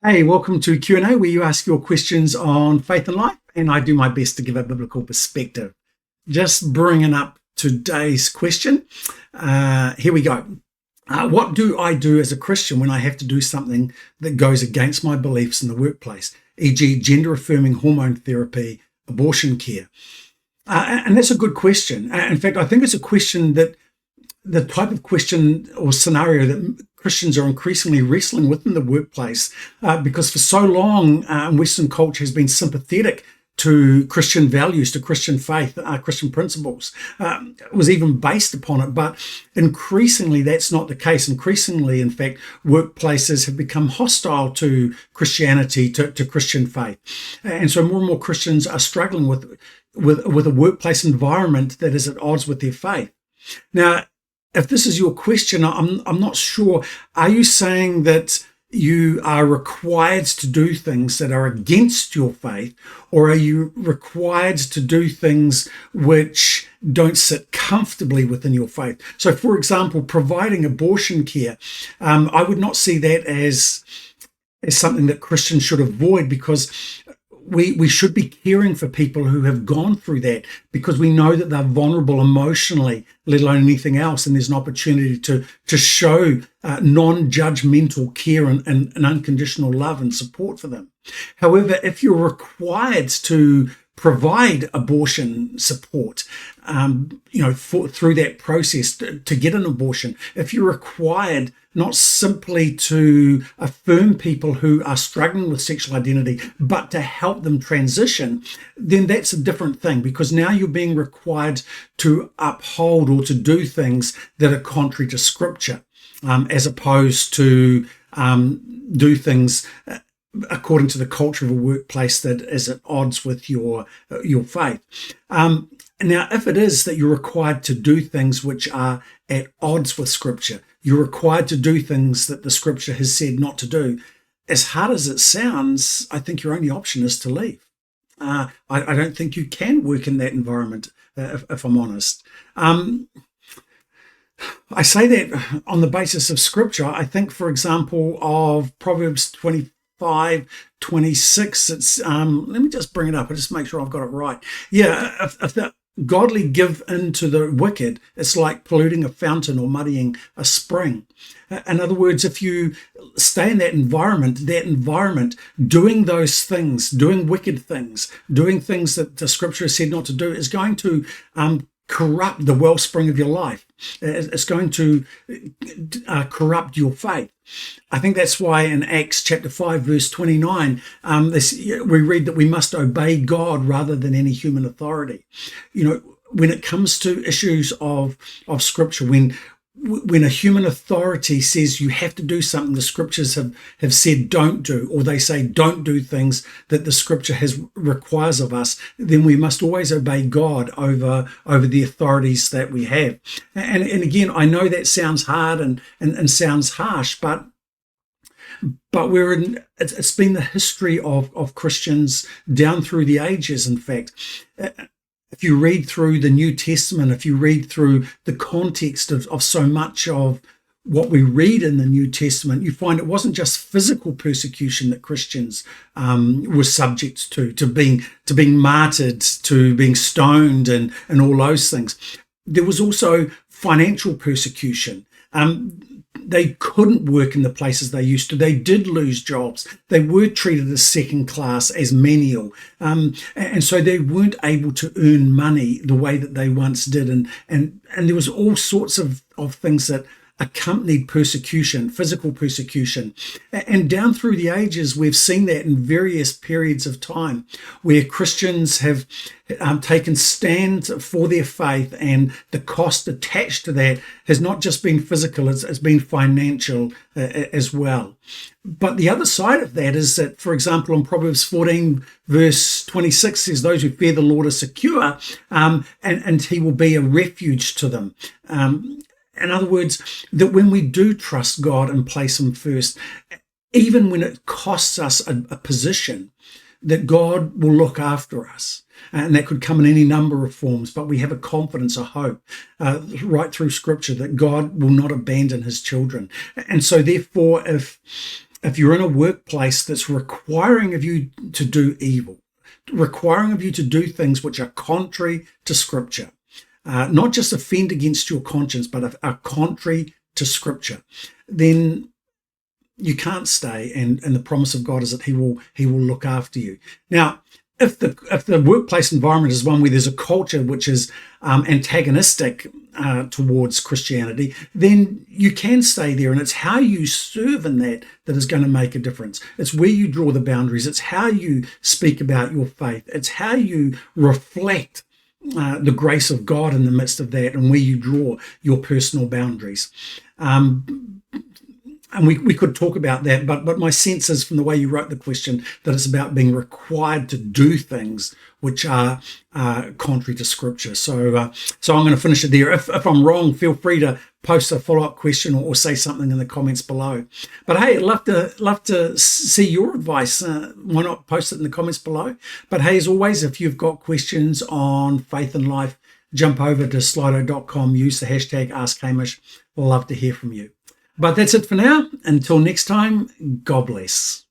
Hey, welcome to Q&A, where you ask your questions on faith and life, and I do my best to give a biblical perspective. Just bringing up today's question. Here we go. What do I do as a Christian when I have to do something that goes against my beliefs in the workplace, e.g. gender-affirming hormone therapy, abortion care? And that's a good question. In fact, I think it's a question that the type of question or scenario that Christians are increasingly wrestling with in the workplace, because for so long, Western culture has been sympathetic to Christian values, to Christian faith, Christian principles. It was even based upon it, but increasingly that's not the case. Increasingly, in fact, workplaces have become hostile to Christianity, to Christian faith. And so more and more Christians are struggling with a workplace environment that is at odds with their faith. Now, if this is your question, I'm not sure. Are you saying that you are required to do things that are against your faith, or are you required to do things which don't sit comfortably within your faith? So, for example, providing abortion care, I would not see that as something that Christians should avoid, because we should be caring for people who have gone through that, because we know that they're vulnerable emotionally, let alone anything else, and there's an opportunity to show non-judgmental care and unconditional love and support for them. However, if you're required to provide abortion support, through that process to get an abortion, if you're required not simply to affirm people who are struggling with sexual identity, but to help them transition, then that's a different thing, because now you're being required to uphold or to do things that are contrary to Scripture, as opposed to do things according to the culture of a workplace that is at odds with your faith. Now, if it is that you're required to do things which are at odds with Scripture, you're required to do things that the Scripture has said not to do, as hard as it sounds, I think your only option is to leave. I don't think you can work in that environment, if I'm honest. I say that on the basis of Scripture. I think, for example, of Proverbs 25:26. It's let me just bring it up. I just make sure I've got it right. Yeah, if the godly give in to the wicked, it's like polluting a fountain or muddying a spring. In other words, if you stay in that environment, doing those things, doing wicked things, doing things that the Scripture has said not to do, is going to corrupt the wellspring of your life. It's going to corrupt your faith. I think that's why in Acts chapter 5, verse 29, we read that we must obey God rather than any human authority. When it comes to issues of Scripture, when a human authority says you have to do something the Scriptures have said don't do, or they say don't do things that the Scripture requires of us, then we must always obey God over the authorities that we have. And again, I know that sounds hard and sounds harsh, but it's been the history of Christians down through the ages. In fact, if you read through the New Testament, if you read through the context of so much of what we read in the New Testament, you find it wasn't just physical persecution that Christians were subject to being martyred, to being stoned, and all those things. There was also financial persecution. They couldn't work in the places they used to. They did lose jobs. They were treated as second class, as menial. And so they weren't able to earn money the way that they once did. And there was all sorts of things that accompanied persecution, physical persecution. And down through the ages, we've seen that in various periods of time where Christians have taken stand for their faith, and the cost attached to that has not just been physical, it's been financial as well. But the other side of that is that, for example, in Proverbs 14, verse 26 says, those who fear the Lord are secure, and he will be a refuge to them. In other words, that when we do trust God and place him first, even when it costs us a position, that God will look after us. And that could come in any number of forms, but we have a confidence, a hope, right through Scripture, that God will not abandon his children. And so therefore, if if you're in a workplace that's requiring of you to do evil, requiring of you to do things which are contrary to Scripture, not just offend against your conscience, but are contrary to Scripture, then you can't stay. And the promise of God is that He will look after you. Now, if the workplace environment is one where there's a culture which is antagonistic towards Christianity, then you can stay there, and it's how you serve in that is going to make a difference. It's where you draw the boundaries. It's how you speak about your faith. It's how you reflect the grace of God in the midst of that, and where you draw your personal boundaries. And we could talk about that, but my sense is from the way you wrote the question that it's about being required to do things which are contrary to Scripture. So I'm going to finish it there. If I'm wrong, feel free to post a follow-up question or say something in the comments below. But hey, I'd love to see your advice. Why not post it in the comments below? But hey, as always, if you've got questions on faith and life, jump over to slido.com, use the hashtag askhamish. We'll love to hear from you. But that's it for now. Until next time, God bless.